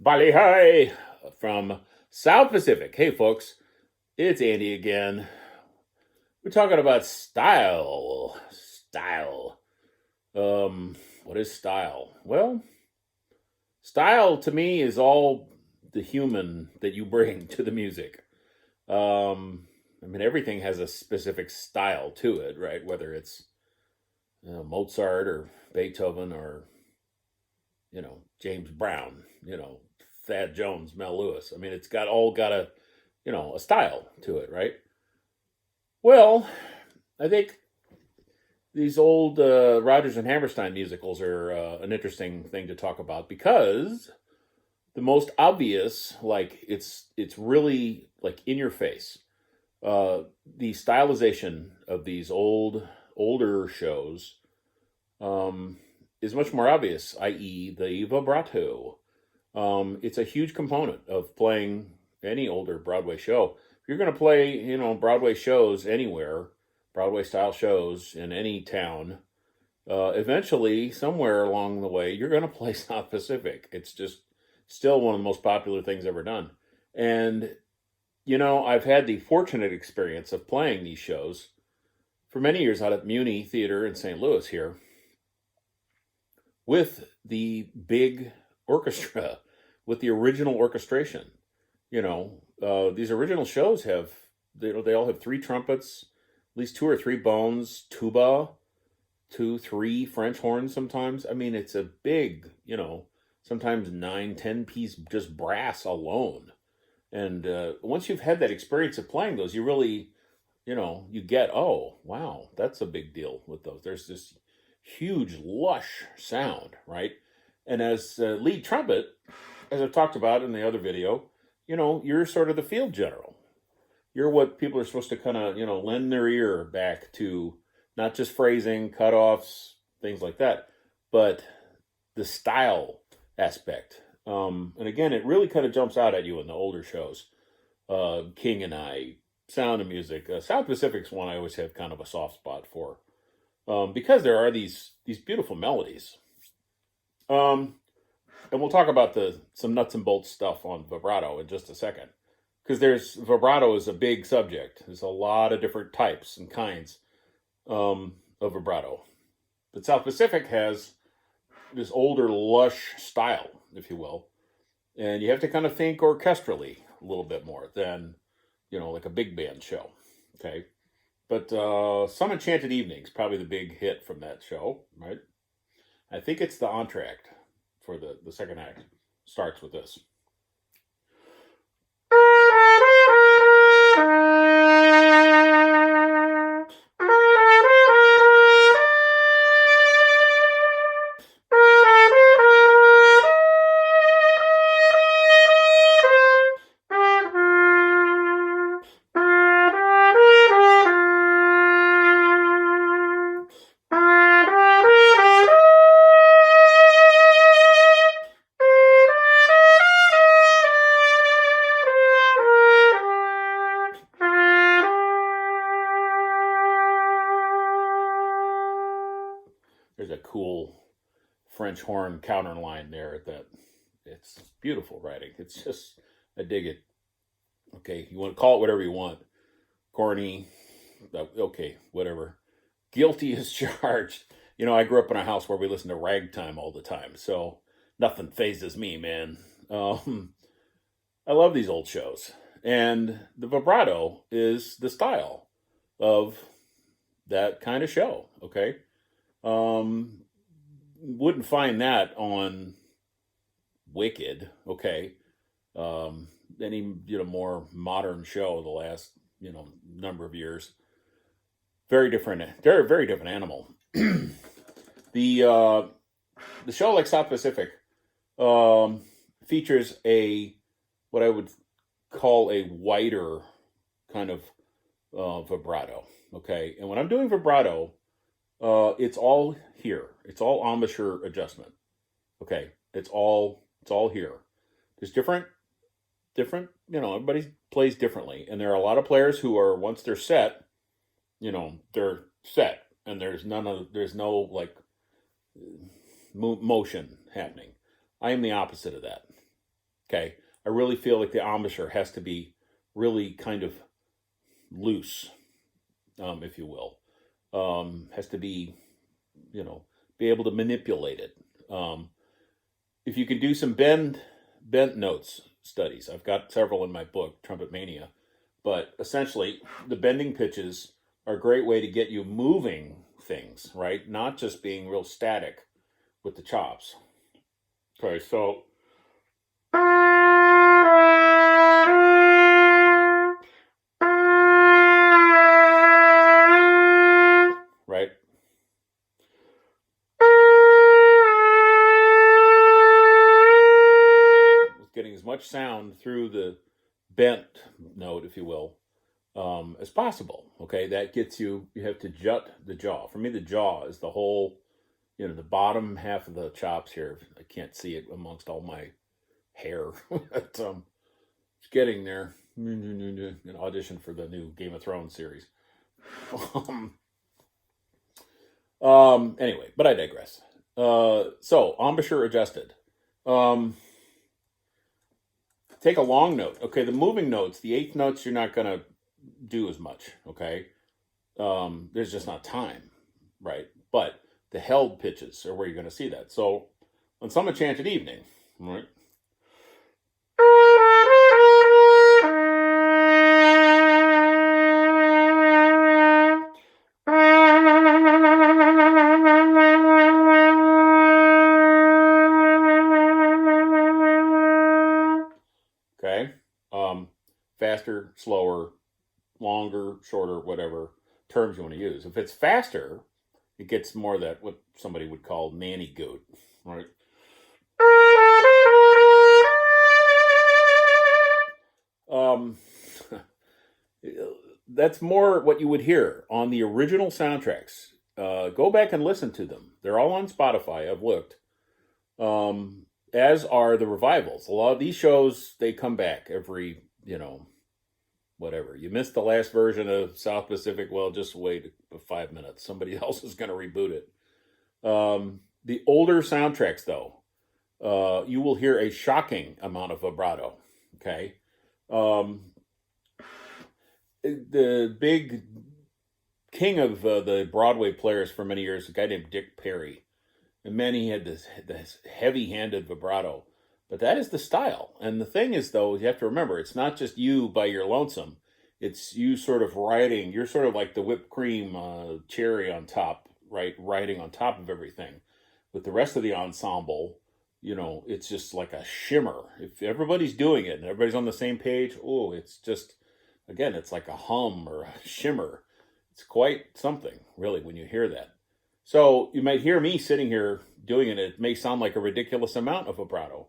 Bali Hi from South Pacific. Hey, folks, it's Andy again. We're talking about style. Style. What is style? Well, style to me is all the human that you bring to the music. Everything has a specific style to it, right? Whether it's Mozart or Beethoven or James Brown, Thad Jones, Mel Lewis. It's got a style to it, right? Well, I think these old Rodgers and Hammerstein musicals are an interesting thing to talk about because the most obvious, like it's really like in your face. The stylization of these older shows is much more obvious, i.e., the vibrato. It's a huge component of playing any older Broadway show. If you're going to play, Broadway shows anywhere, Broadway style shows in any town, eventually, somewhere along the way, you're going to play South Pacific. It's just still one of the most popular things ever done. And, I've had the fortunate experience of playing these shows for many years out at Muni Theater in St. Louis here with the big orchestra, with the original orchestration. These original shows they all have three trumpets, at least two or three bones, tuba, 2, 3 French horns sometimes. It's a big, sometimes 9, 10 piece just brass alone. And once you've had that experience of playing those, you really, you get, oh, wow, that's a big deal with those. There's this huge, lush sound, right? And as lead trumpet, as I've talked about in the other video, you're sort of the field general. You're what people are supposed to kind of, lend their ear back to, not just phrasing, cutoffs, things like that, but the style aspect. And again, it really kind of jumps out at you in the older shows. King and I, Sound of Music. South Pacific's one I always have kind of a soft spot for. Because there are these beautiful melodies. And we'll talk about some nuts and bolts stuff on vibrato in just a second. Because vibrato is a big subject. There's a lot of different types and kinds of vibrato. But South Pacific has this older, lush style, if you will. And you have to kind of think orchestrally a little bit more than, like a big band show. Okay. But Some Enchanted Evenings, probably the big hit from that show, right? I think it's the entr'acte for the second act. Starts with this. There's a cool French horn counter line there that it's beautiful writing. It's just, I dig it. Okay, you want to call it whatever you want. Corny, okay, whatever. Guilty as charged. I grew up in a house where we listened to ragtime all the time, so nothing phases me, man. I love these old shows. And the vibrato is the style of that kind of show, okay? Wouldn't find that on Wicked, okay? Any more modern show the last number of years. Very different. They're a very different animal. The show like South Pacific features what I would call a wider kind of vibrato. Okay, and when I'm doing vibrato, it's all here. It's all embouchure adjustment. Okay, it's all here. There's different. Everybody plays differently, and there are a lot of players who are, once they're set, they're set, and there's no like motion happening. I am the opposite of that. Okay, I really feel like the embouchure has to be really kind of loose, if you will. Has to be, be able to manipulate it. If you can do some bent notes studies, I've got several in my book, Trumpet Mania, but essentially the bending pitches are a great way to get you moving things, right? Not just being real static with the chops. Okay, so right? Getting as much sound through the bent note, if you will, as possible. Okay, that gets you have to jut the jaw. For me, the jaw is the whole, the bottom half of the chops here. I can't see it amongst all my hair. But, it's getting there. An audition for the new Game of Thrones series. Anyway, but I digress. So embouchure adjusted. Take a long note. Okay, the moving notes, the eighth notes, you're not going to do as much. Okay, there's just not time, right? But the held pitches are where you're going to see that. So on Some Enchanted Evening, right? Okay, faster, slower, longer, shorter, whatever terms you want to use. If it's faster, it gets more of that what somebody would call nanny goat, right? Um, that's more what you would hear on the original soundtracks. Go back and listen to them. They're all on Spotify. I've looked. As are the revivals. A lot of these shows, they come back every, whatever. You missed the last version of South Pacific, well, just wait 5 minutes. Somebody else is going to reboot it. The older soundtracks, though, you will hear a shocking amount of vibrato. Okay. The big king of the Broadway players for many years, a guy named Dick Perry. And man, he had this heavy-handed vibrato. But that is the style. And the thing is, though, you have to remember, it's not just you by your lonesome. It's you sort of riding. You're sort of like the whipped cream cherry on top, right? Riding on top of everything. With the rest of the ensemble, it's just like a shimmer. If everybody's doing it and everybody's on the same page, it's just, again, it's like a hum or a shimmer. It's quite something, really, when you hear that. So you might hear me sitting here doing it. It may sound like a ridiculous amount of vibrato.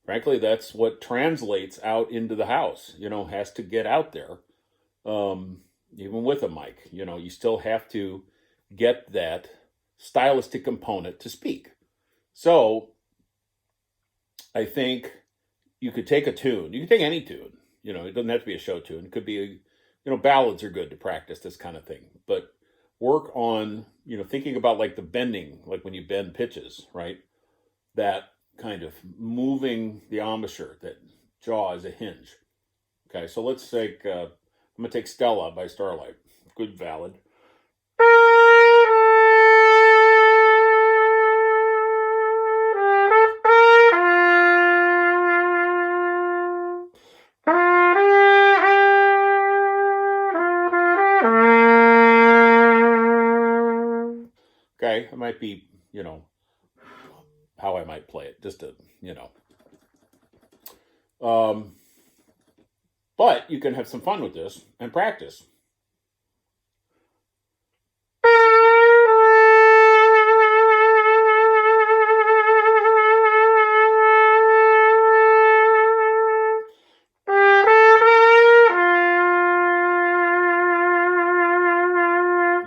Frankly, that's what translates out into the house, has to get out there. Even with a mic, you still have to get that stylistic component to speak. So I think you could take a tune. You can take any tune. It doesn't have to be a show tune. It could be, ballads are good to practice this kind of thing. But work on, thinking about like the bending, like when you bend pitches, right? That kind of moving the embouchure, that jaw is a hinge. Okay, so let's take, I'm going to take Stella by Starlight. Good ballad. Okay, it might be, how I might play it, just to, but you can have some fun with this and practice.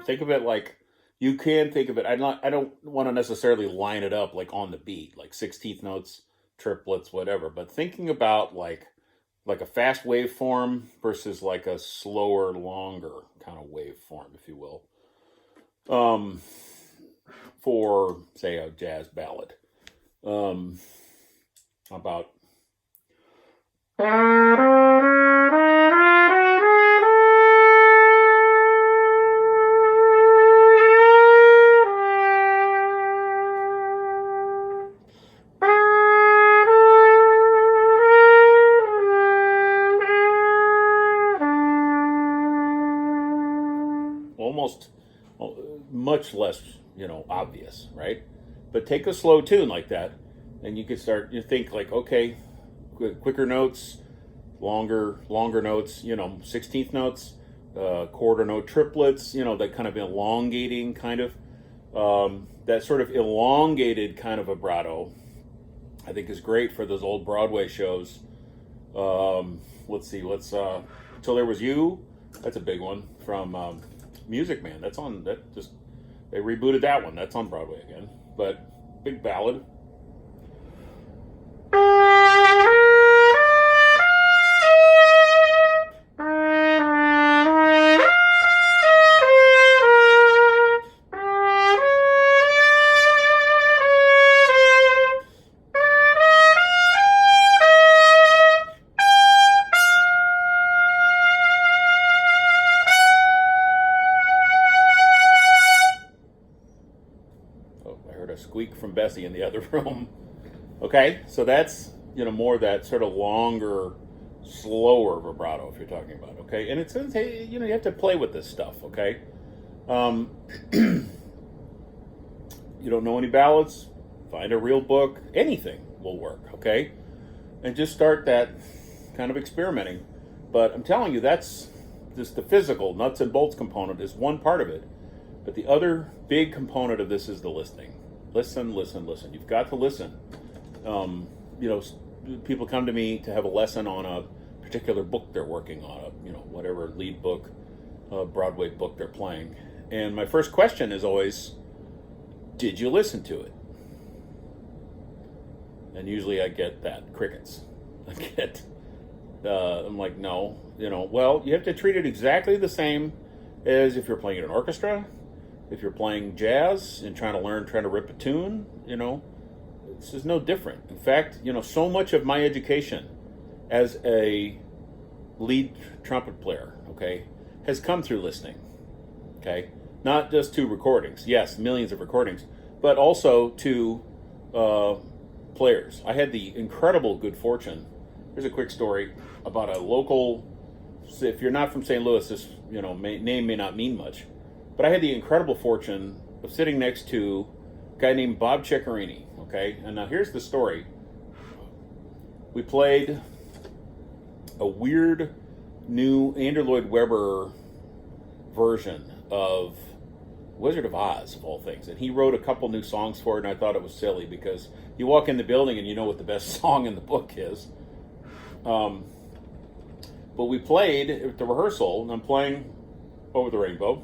Think of it like, you can think of it. I don't want to necessarily line it up like on the beat, like 16th notes, triplets, whatever. But thinking about like a fast waveform versus like a slower, longer kind of waveform, if you will. For say a jazz ballad, about Almost much less, obvious, right? But take a slow tune like that, and you can start. You think like, okay, quicker notes, longer notes. 16th notes, quarter note triplets. That kind of elongating kind of that sort of elongated kind of vibrato. I think is great for those old Broadway shows. Let's see. Till There Was You. That's a big one from Music Man. That's on. They rebooted that one. That's on Broadway again. But big ballad. Squeak from Bessie in the other room. Okay, so that's more that sort of longer, slower vibrato if you're talking about. Okay, and it's you have to play with this stuff. Okay, you don't know any ballads? Find a real book. Anything will work. Okay, and just start that kind of experimenting. But I'm telling you, that's just the physical nuts and bolts component is one part of it. But the other big component of this is the listening. Listen. You've got to listen. People come to me to have a lesson on a particular book they're working on, whatever lead book, Broadway book they're playing. And my first question is always, did you listen to it? And usually I get that, crickets. I'm like, no. Well, you have to treat it exactly the same as if you're playing in an orchestra. If you're playing jazz and trying to rip a tune, this is no different. In fact, so much of my education as a lead trumpet player, okay, has come through listening, okay? Not just to recordings, yes, millions of recordings, but also to players. I had the incredible good fortune. Here's a quick story about a local, if you're not from St. Louis, this name may not mean much. But I had the incredible fortune of sitting next to a guy named Bob Ceccarini, okay? And now here's the story. We played a weird new Andrew Lloyd Webber version of Wizard of Oz, of all things. And he wrote a couple new songs for it, and I thought it was silly because you walk in the building and you know what the best song in the book is. But we played at the rehearsal, and I'm playing Over the Rainbow.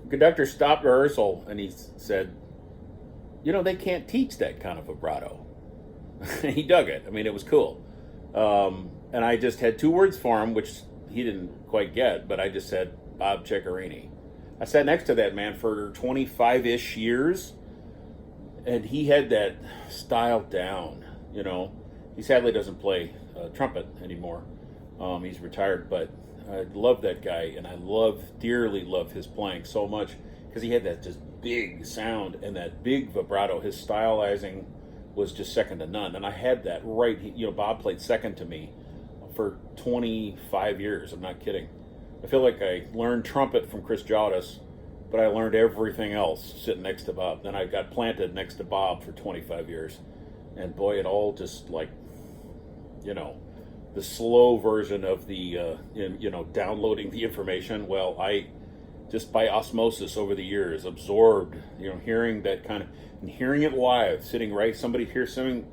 Conductor stopped rehearsal and he said, they can't teach that kind of vibrato. He dug it. I mean, it was cool. And I just had two words for him, which he didn't quite get, but I just said, Bob Ceccarini. I sat next to that man for 25-ish years, and he had that style down, He sadly doesn't play trumpet anymore. He's retired, but I love that guy, and I dearly love his playing so much because he had that just big sound and that big vibrato. His stylizing was just second to none, and I had that right. Bob played second to me for 25 years. I'm not kidding. I feel like I learned trumpet from Chris Jaudas, but I learned everything else sitting next to Bob. Then I got planted next to Bob for 25 years, and boy, it all just like, the slow version of the, downloading the information. Well, just by osmosis over the years, absorbed, hearing that kind of, and hearing it live, sitting right, somebody here singing,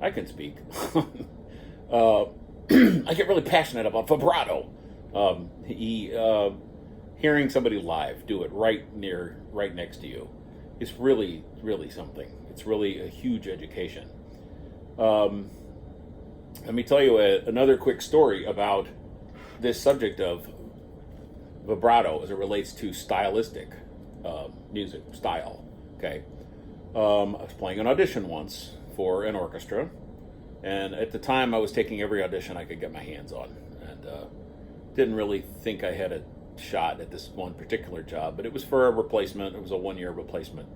I can speak. I get really passionate about vibrato. Hearing somebody live do it right next to you is really, really something. It's really a huge education. Let me tell you another quick story about this subject of vibrato as it relates to stylistic music style. Okay, I was playing an audition once for an orchestra, and at the time I was taking every audition I could get my hands on, and didn't really think I had a shot at this one particular job, but it was for a replacement. It was a 1-year replacement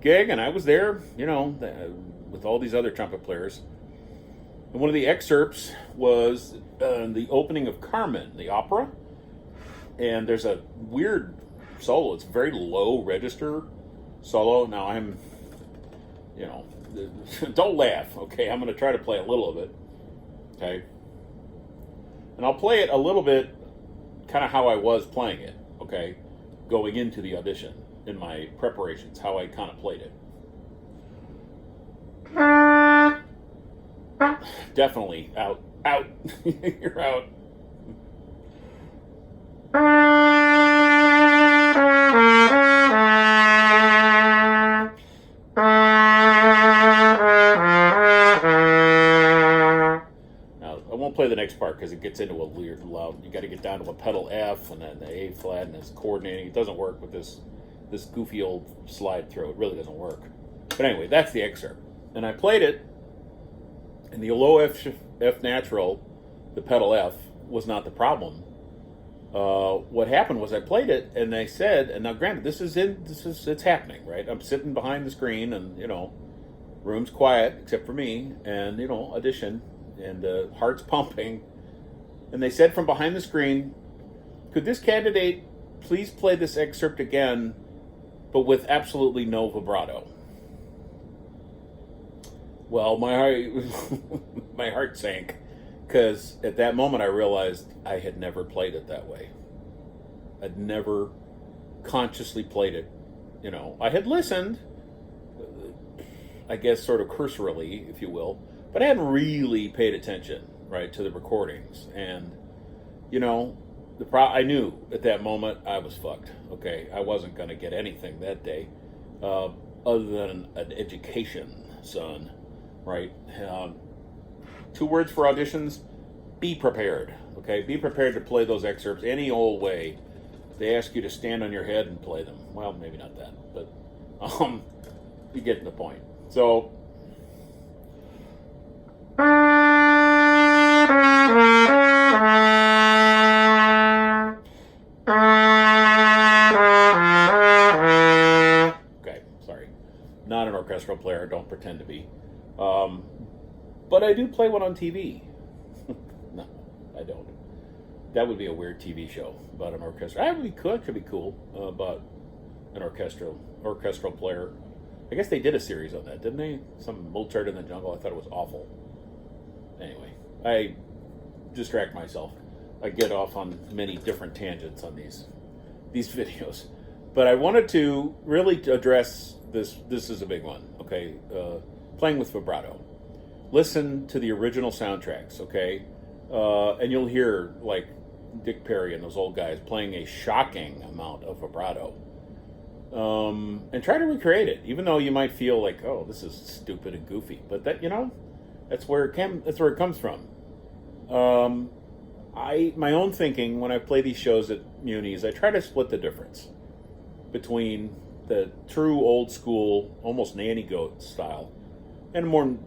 gig, and I was there, with all these other trumpet players. And one of the excerpts was the opening of Carmen, the opera. And there's a weird solo. It's a very low register solo. Now don't laugh, okay? I'm going to try to play a little of it, okay? And I'll play it a little bit kind of how I was playing it, okay? Going into the audition in my preparations, how I kind of played it. Definitely out. You're out. Now, I won't play the next part because it gets into a weird loud. You got to get down to a pedal F and then the A flat, and it's coordinating. It doesn't work with this goofy old slide throw. It really doesn't work. But anyway, that's the excerpt. And I played it, and the low F natural, the pedal F, was not the problem. What happened was I played it, and they said, and now granted, it's happening, right? I'm sitting behind the screen, and room's quiet except for me, and audition, and heart's pumping, and they said from behind the screen, could this candidate please play this excerpt again, but with absolutely no vibrato? Well, my heart sank, because at that moment I realized I had never played it that way. I'd never consciously played it. I had listened, I guess sort of cursorily, if you will, but I hadn't really paid attention, right, to the recordings. And, I knew at that moment I was fucked, okay? I wasn't going to get anything that day other than an education, son. Right? 2 words for auditions: be prepared. Okay? Be prepared to play those excerpts any old way. They ask you to stand on your head and play them. Well, maybe not that, but you get the point. So okay, sorry. Not an orchestral player, don't pretend to be. But I do play one on TV. No, I don't. That would be a weird TV show about an orchestra. Could be cool about an orchestral player. I guess they did a series on that, didn't they? Some Mozart in the Jungle. I thought it was awful. Anyway, I distract myself. I get off on many different tangents on these videos. But I wanted to really address this. This is a big one, okay? Playing with vibrato. Listen to the original soundtracks, okay? And you'll hear, like, Dick Perry and those old guys playing a shocking amount of vibrato. And try to recreate it, even though you might feel like, oh, this is stupid and goofy. But that, that's where it comes from. My own thinking when I play these shows at munis, I try to split the difference between the true old school, almost nanny goat style, and a more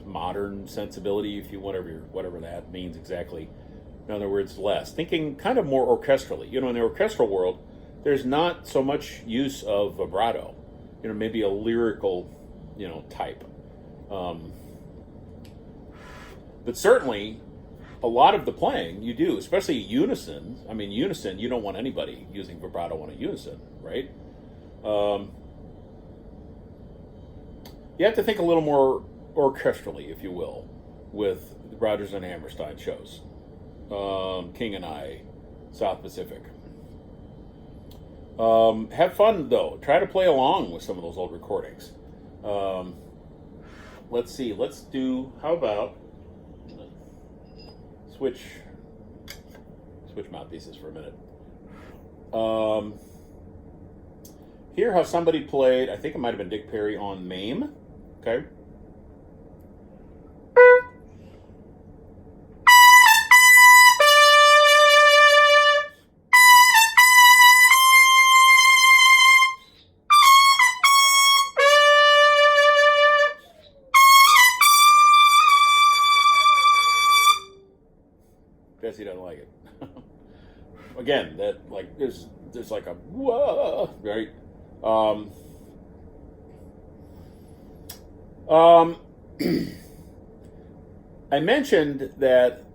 modern sensibility, if you whatever that means exactly. In other words, less thinking, kind of more orchestrally. In the orchestral world, there's not so much use of vibrato. Maybe a lyrical, type. But certainly, a lot of the playing you do, especially unison. I mean, unison, you don't want anybody using vibrato on a unison, right? You have to think a little more orchestrally, if you will, with the Rodgers and Hammerstein shows. King and I, South Pacific. Have fun though. Try to play along with some of those old recordings. Um, let's see. Let's do. How about switch mouthpieces for a minute. Um, Hear how somebody played. I think it might have been Dick Perry on MAME. Okay. Guess he doesn't like it. Again, that like there's like a whoa, right? Um, um, I mentioned that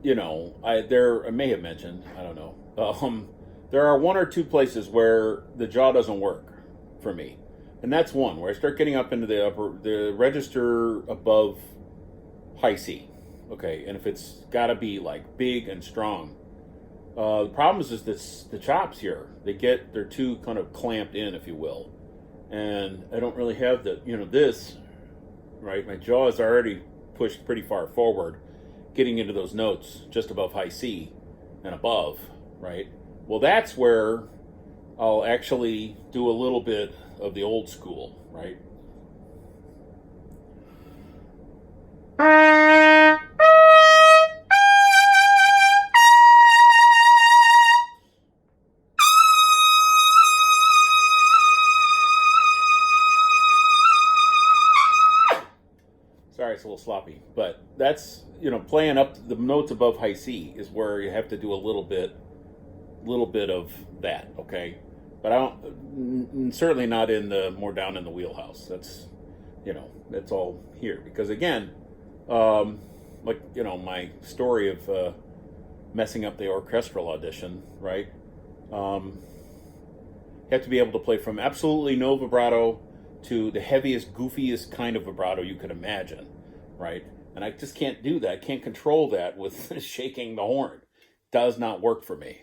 I may have mentioned, I don't know. There are one or two places where the jaw doesn't work for me, and that's one where I start getting up into the register above high C. Okay, and if it's got to be like big and strong, the problem is this the chops here. They're too kind of clamped in, if you will, and I don't really have this right. My jaw is already pushed pretty far forward, getting into those notes just above high C and above, right? Well, that's where I'll actually do a little bit of the old school, right? Sorry, it's a little sloppy, but that's playing up the notes above high C is where you have to do a little bit of that, okay? But I don't, certainly not in the more down in the wheelhouse. That's all here because again, my story of messing up the orchestral audition, right? You have to be able to play from absolutely no vibrato to the heaviest, goofiest kind of vibrato you could imagine, right? And I just can't do that. I can't control that with shaking the horn. Does not work for me.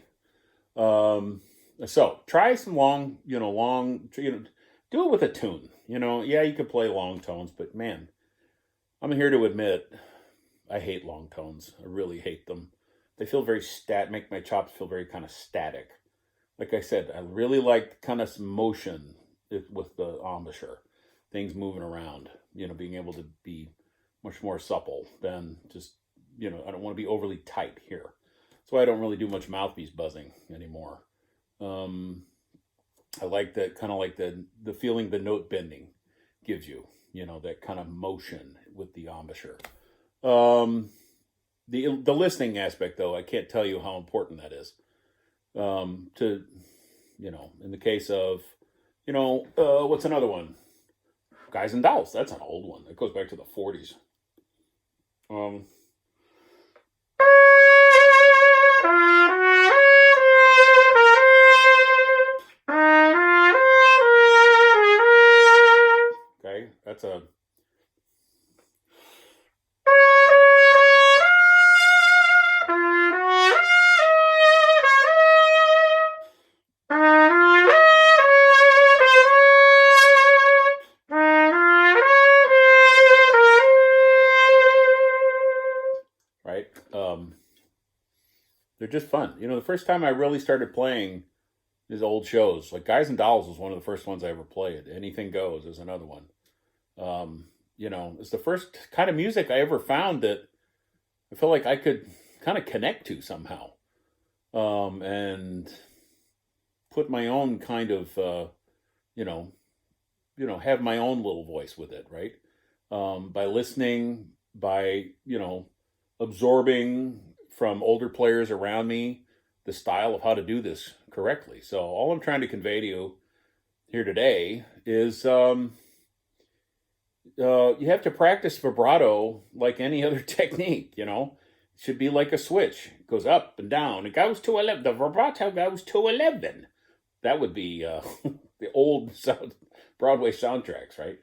So try some long, do it with a tune. Yeah, you can play long tones, but man, I'm here to admit I hate long tones. I really hate them. They feel very make my chops feel very kind of static. Like I said, I really like kind of motion with the embouchure, things moving around, being able to be much more supple than just, I don't want to be overly tight here. That's why I don't really do much mouthpiece buzzing anymore. I like that kind of like the feeling the note bending gives you, that kind of motion with the embouchure. The listening aspect, though, I can't tell you how important that is. In the case of, what's another one? Guys and Dolls. That's an old one. It goes back to the 40s. Okay, that's a right. They're just fun. The first time I really started playing these old shows, like Guys and Dolls was one of the first ones I ever played. Anything Goes is another one. It's the first kind of music I ever found that I feel like I could kind of connect to somehow, and put my own kind of, have my own little voice with it, right? By listening, by absorbing from older players around me the style of how to do this correctly. So all I'm trying to convey to you here today is you have to practice vibrato like any other technique. It should be like a switch. It goes up and down. It goes to 11. The vibrato goes to 11. That would be the old Broadway soundtracks, right?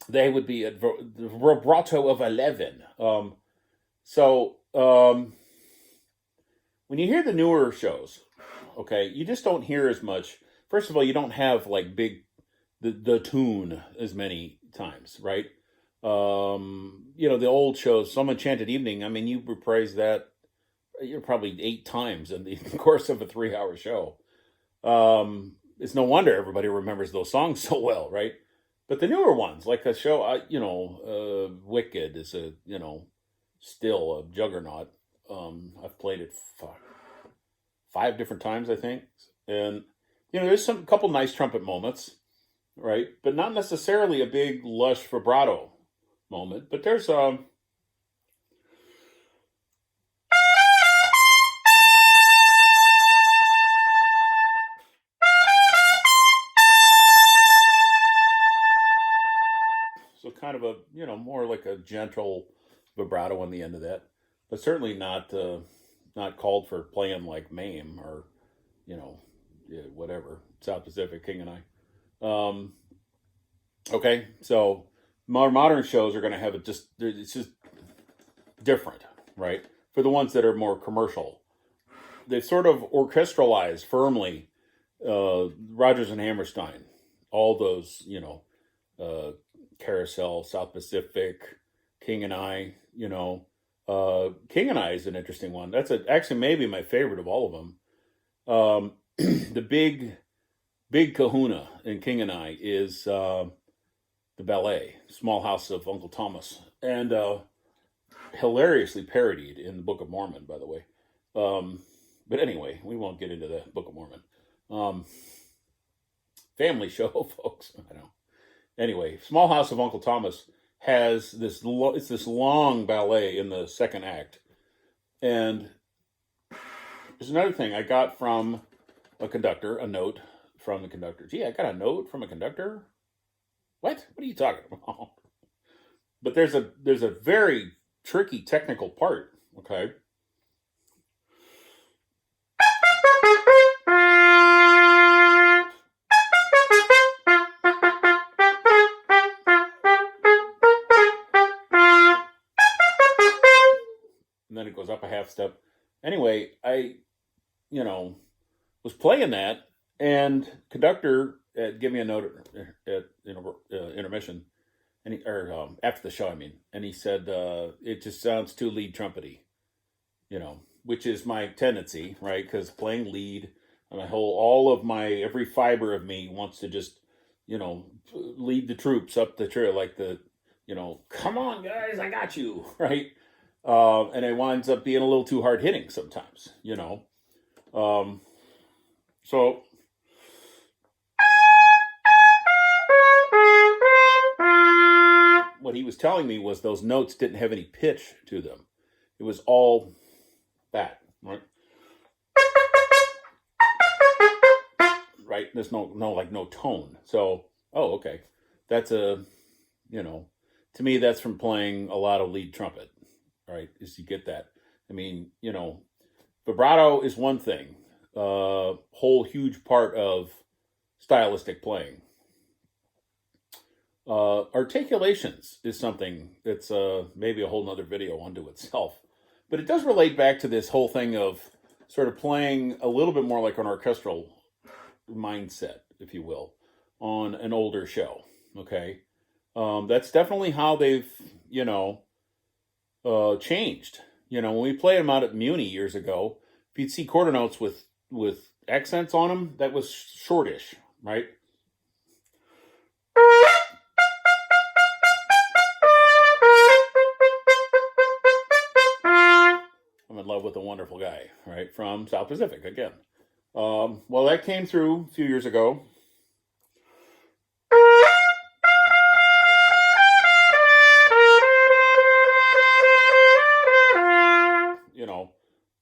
They would be at the vibrato of 11. When you hear the newer shows, okay, you just don't hear as much. First of all, you don't have like the tune as many times, right? The old shows, Some Enchanted Evening, I mean, you reprise that, probably 8 times in the course of a 3-hour show. It's no wonder everybody remembers those songs so well, right? But the newer ones, like a show, Wicked is still a juggernaut. I've played it 5 different times, I think, and there's some couple nice trumpet moments, right? But not necessarily a big lush vibrato moment. But there's so kind of a more like a gentle vibrato on the end of that, but certainly not called for playing like Mame or whatever, South Pacific King and I. Okay, so more modern shows are going to have it's just different, right? For the ones that are more commercial, they've sort of orchestralized firmly Rodgers and Hammerstein, all those, Carousel, South Pacific, King and I, King and I is an interesting one. That's actually maybe my favorite of all of them. The big kahuna in King and I is the ballet, Small House of Uncle Thomas, and hilariously parodied in the Book of Mormon, by the way. But anyway, we won't get into the Book of Mormon. Family show, folks. I know. Anyway, Small House of Uncle Thomas has this long ballet in the second act. And there's another thing I got from a note from the conductor. Gee, I got a note from a conductor? What are you talking about? But there's a very tricky technical part, okay? And then it goes up a half step. Anyway, I, was playing that, and conductor gave me a note at intermission, and after the show, I mean, and he said it just sounds too lead trumpety, which is my tendency, right? Because playing lead, and every fiber of me wants to just, lead the troops up the trail, like come on guys, I got you, right? And it winds up being a little too hard hitting sometimes, So what he was telling me was those notes didn't have any pitch to them. It was all that, right? Right? There's no tone. So, okay. That's to me, that's from playing a lot of lead trumpet, right? Is you get that. I mean, vibrato is one thing. Whole huge part of stylistic playing. Articulations is something that's maybe a whole nother video unto itself. But it does relate back to this whole thing of sort of playing a little bit more like an orchestral mindset, if you will, on an older show. Okay. That's definitely how they've, changed. When we played them out at Muni years ago, if you'd see quarter notes with accents on them, that was shortish, right? I'm in love with a wonderful guy, right, from South Pacific again. Well, that came through a few years ago.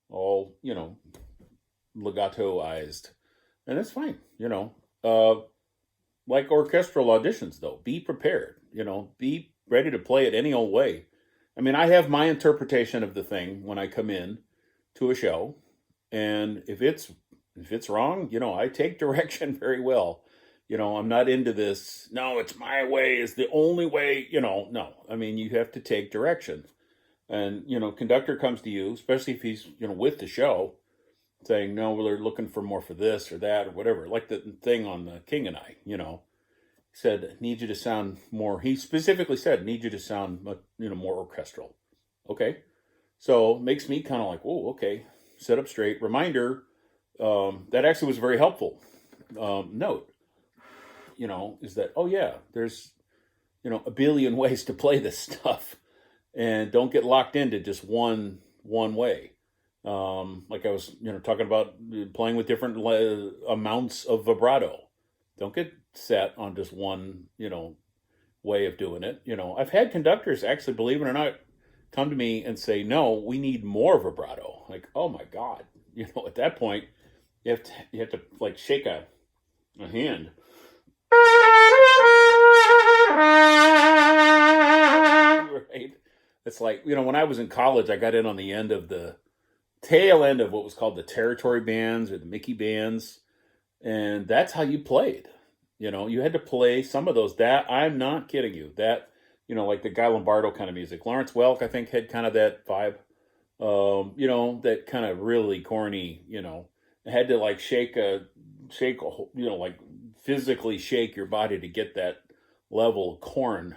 All legatoized, and it's fine. Like orchestral auditions, though, be prepared. Be ready to play it any old way. I mean, I have my interpretation of the thing when I come in to a show, and if it's wrong, I take direction very well. I'm not into this. No, it's my way is the only way. No. I mean, you have to take direction, and conductor comes to you, especially if he's with the show, saying, no, well, they're looking for more for this or that or whatever. Like the thing on the King and I, said, need you to sound more. He specifically said, need you to sound, more orchestral. Okay. So makes me kind of like, oh, okay, sit up straight. Reminder, that actually was very helpful. Note, is that, oh yeah, there's, a billion ways to play this stuff, and don't get locked into just one way. Like I was, talking about playing with different amounts of vibrato. Don't get set on just one, way of doing it. I've had conductors actually, believe it or not, come to me and say, no, we need more vibrato. Like, oh my God. At that point, you have to like shake a hand. Right? It's like, when I was in college, I got in on the tail end of what was called the territory bands or the Mickey bands. And that's how you played. You had to play some of those. That, I'm not kidding you. That, like the Guy Lombardo kind of music. Lawrence Welk, I think, had kind of that vibe. That kind of really corny, had to like like physically shake your body to get that level of corn,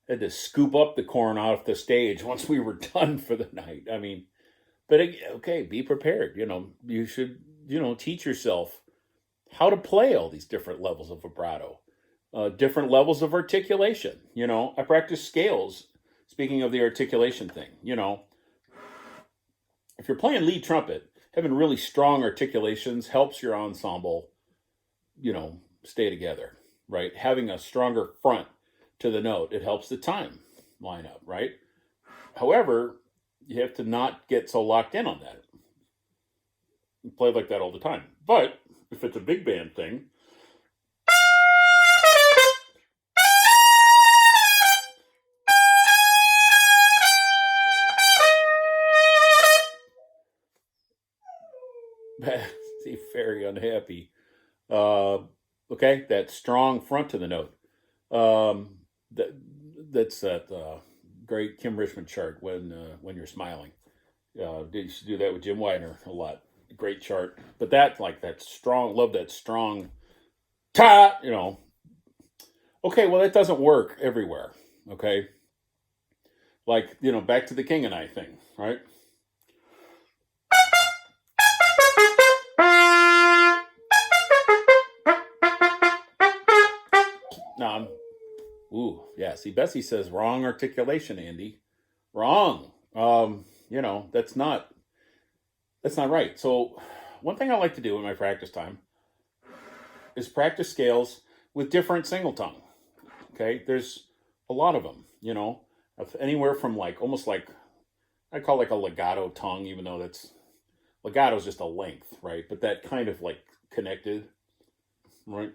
Had to scoop up the corn off the stage once we were done for the night. I mean, but okay, be prepared. You should, teach yourself how to play all these different levels of vibrato, different levels of articulation. I practice scales. Speaking of the articulation thing, if you're playing lead trumpet, having really strong articulations helps your ensemble, stay together, right? Having a stronger front to the note, it helps the time line up, right? However, you have to not get so locked in on that. You play like that all the time. But if it's a big band thing, see, very unhappy. Okay, that strong front to the note. That's that great Kim Richmond chart when you're smiling. They used to do that with Jim Widener a lot. Great chart, but that strong, love that strong ta. Okay, well that doesn't work everywhere. Okay, like back to the King and I thing, right? No, ooh, yeah. See, Bessie says wrong articulation, Andy. Wrong. That's not right. So, one thing I like to do in my practice time is practice scales with different single tongue. Okay, there's a lot of them. Anywhere from like almost like I call like a legato tongue, even though legato is just a length, right? But that kind of like connected, right?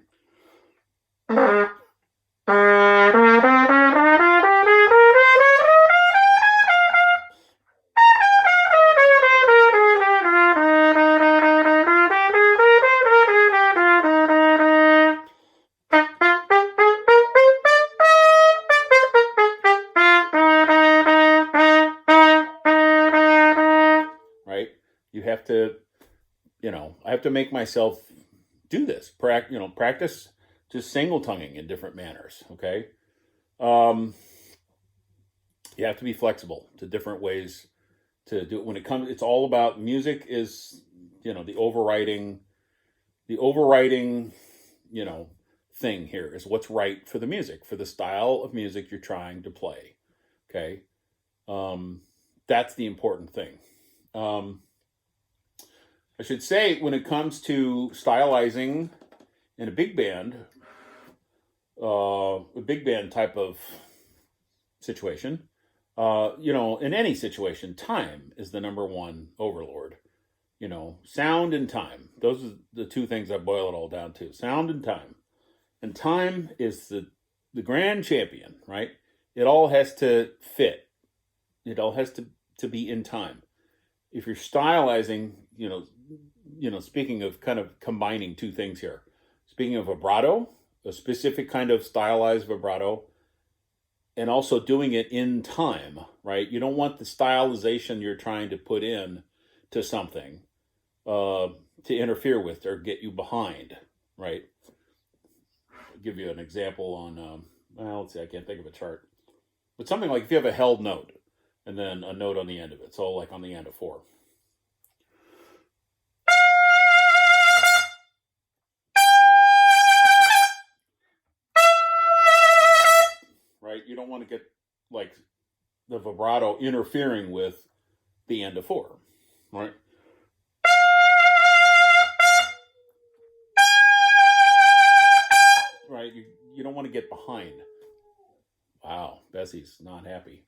You have to, I have to make myself do this. Practice just single tonguing in different manners. Okay. You have to be flexible to different ways to do it. When it comes, it's all about music is, the overriding, thing here is what's right for the music, for the style of music you're trying to play. Okay. That's the important thing. I should say, when it comes to stylizing in a big band type of situation, in any situation, time is the number one overlord. Sound and time. Those are the two things I boil it all down to. Sound and time. And time is the grand champion, right? It all has to fit. It all has to be in time. If you're stylizing, speaking of kind of combining two things here, speaking of vibrato, a specific kind of stylized vibrato, and also doing it in time, right? You don't want the stylization you're trying to put in to something to interfere with or get you behind, right? I'll give you an example on, well, let's see, I can't think of a chart. But something like if you have a held note and then a note on the end of it. So like on the end of 4. Right? You don't want to get like the vibrato interfering with the end of 4, right? Right? You don't want to get behind. Wow, Bessie's not happy.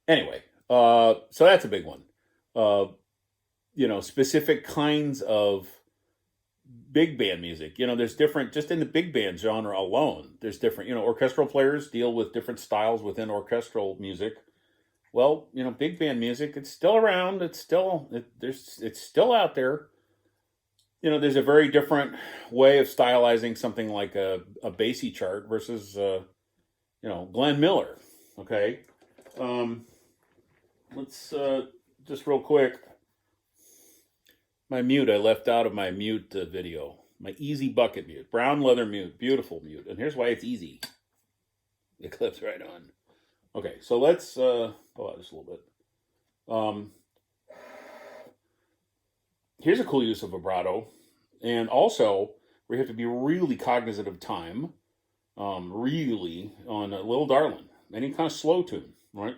Anyway, so that's a big one. Specific kinds of big band music. There's different, just in the big band genre alone, there's different, orchestral players deal with different styles within orchestral music. Well, big band music, it's still around. It's still out there. There's a very different way of stylizing something like a Basie chart versus, Glenn Miller. Okay. Let's just real quick. My mute, I left out of my mute video. My easy bucket mute. Brown leather mute. Beautiful mute. And here's why it's easy. It clips right on. Okay, so let's pull out just a little bit. Here's a cool use of vibrato. And also, we have to be really cognizant of time. Really on a Little Darlin'. Any kind of slow tune, right?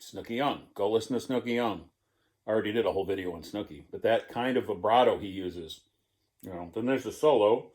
Snooky Young. Go listen to Snooky Young. I already did a whole video on Snooky, but that kind of vibrato he uses. Then there's the solo.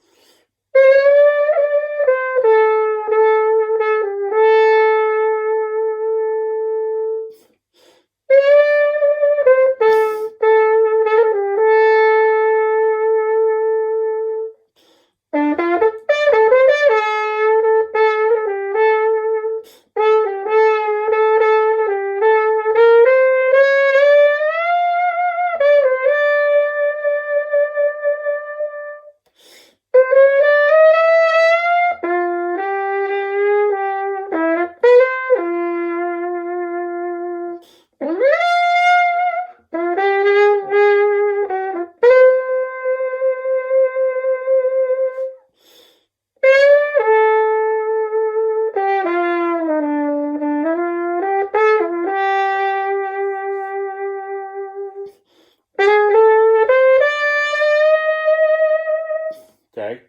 Okay,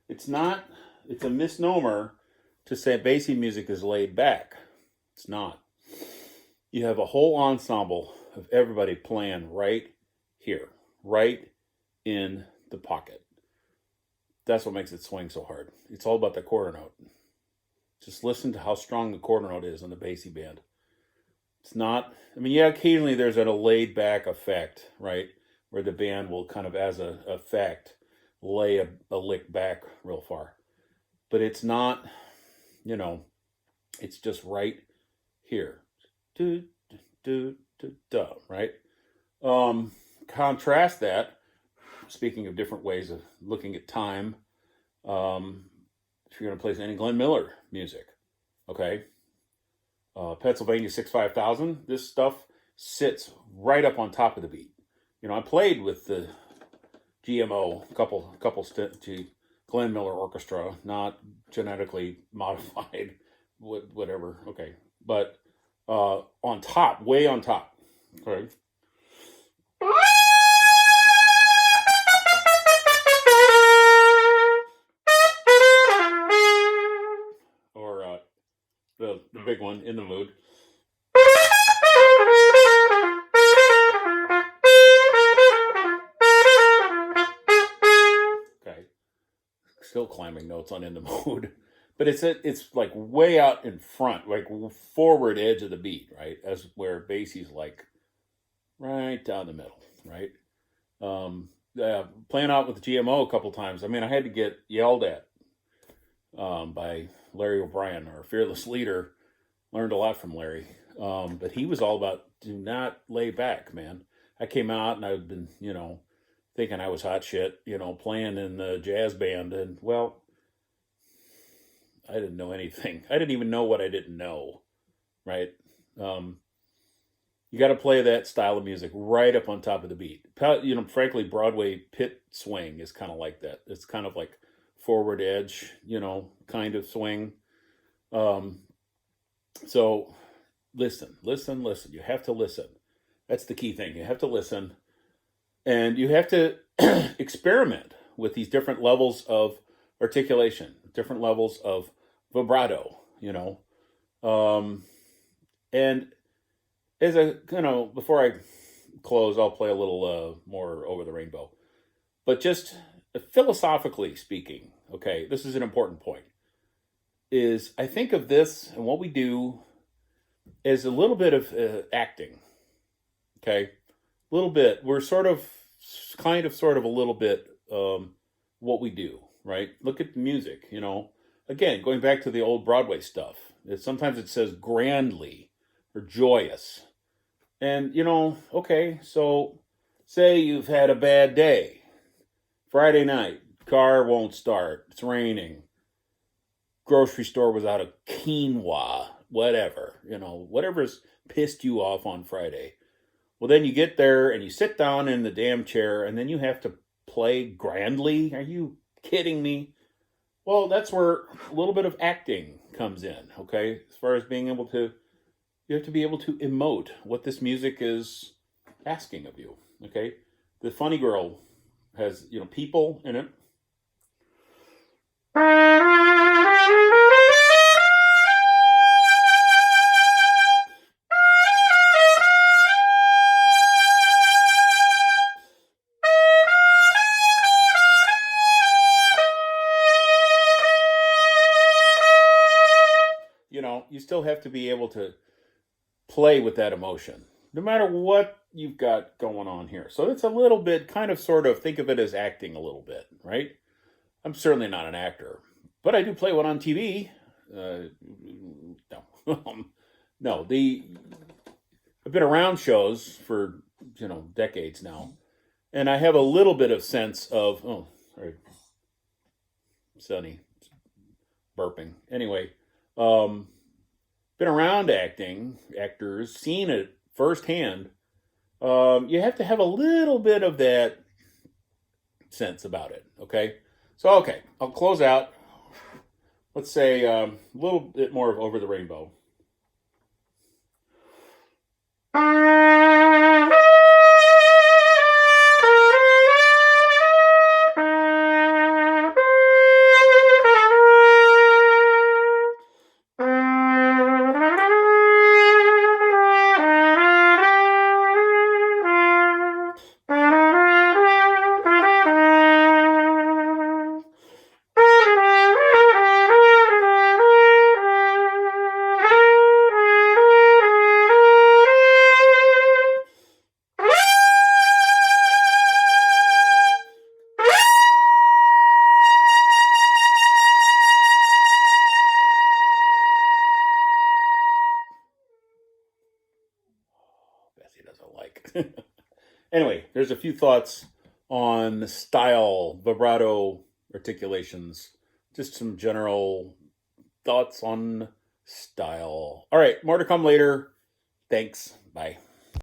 it's a misnomer to say Basie music is laid back. It's not. You have a whole ensemble of everybody playing right here, right in the pocket. That's what makes it swing so hard. It's all about the quarter note. Just listen to how strong the quarter note is on the Basie band. It's not, occasionally there's a laid back effect, right? Where the band will kind of, as an effect, lay a lick back real far. But it's not, it's just right here. Do, do, do, do, right? Contrast that, speaking of different ways of looking at time, if you're going to play any Glenn Miller music, okay? Pennsylvania 65000, this stuff sits right up on top of the beat. I played with the GMO, couple to Glenn Miller Orchestra, not genetically modified, whatever. Okay, but on top, way on top. Okay, Or the big one, In the Mood. Okay. Still climbing notes on In the Mood. But it's like way out in front, like forward edge of the beat, right? As where Basie's like right down the middle, right? Playing out with the GMO a couple times. I mean, I had to get yelled at by Larry O'Brien, our fearless leader. Learned a lot from Larry, but he was all about do not lay back, man. I came out and I've been, thinking I was hot shit, playing in the jazz band, and well, I didn't know anything. I didn't even know what I didn't know, right? You got to play that style of music right up on top of the beat. Frankly, Broadway pit swing is kind of like that. It's kind of like forward edge, kind of swing. So listen. You have to listen. That's the key thing. You have to listen, and you have to experiment with these different levels of articulation, different levels of vibrato, and as before I close, I'll play a little more Over the Rainbow. But just philosophically speaking, okay, this is an important point, is I think of this and what we do as a little bit of acting, okay? A little bit. We're sort of a little bit what we do, right? Look at the music, Again, going back to the old Broadway stuff, sometimes it says grandly or joyous. And, okay, so say you've had a bad day. Friday night, car won't start, it's raining. Grocery store was out of quinoa, whatever, whatever's pissed you off on Friday. Well, then you get there and you sit down in the damn chair and then you have to play grandly. Are you kidding me? Well, that's where a little bit of acting comes in, okay? As far as being able to, you have to be able to emote what this music is asking of you, okay? The Funny Girl has, people in it. You still have to be able to play with that emotion, no matter what you've got going on here. So it's a little bit, sort of, think of it as acting a little bit, right? I'm certainly not an actor, but I do play one on TV. No, no. I've been around shows for decades now, and I have a little bit of sense of. Oh, sorry, Sonny, burping. Anyway, been around actors, seen it firsthand. You have to have a little bit of that sense about it. Okay, so I'll close out. Let's say a little bit more of Over the Rainbow. Bessie doesn't like. Anyway, there's a few thoughts on style, vibrato, articulations, just some general thoughts on style. All right, more to come later. Thanks. Bye.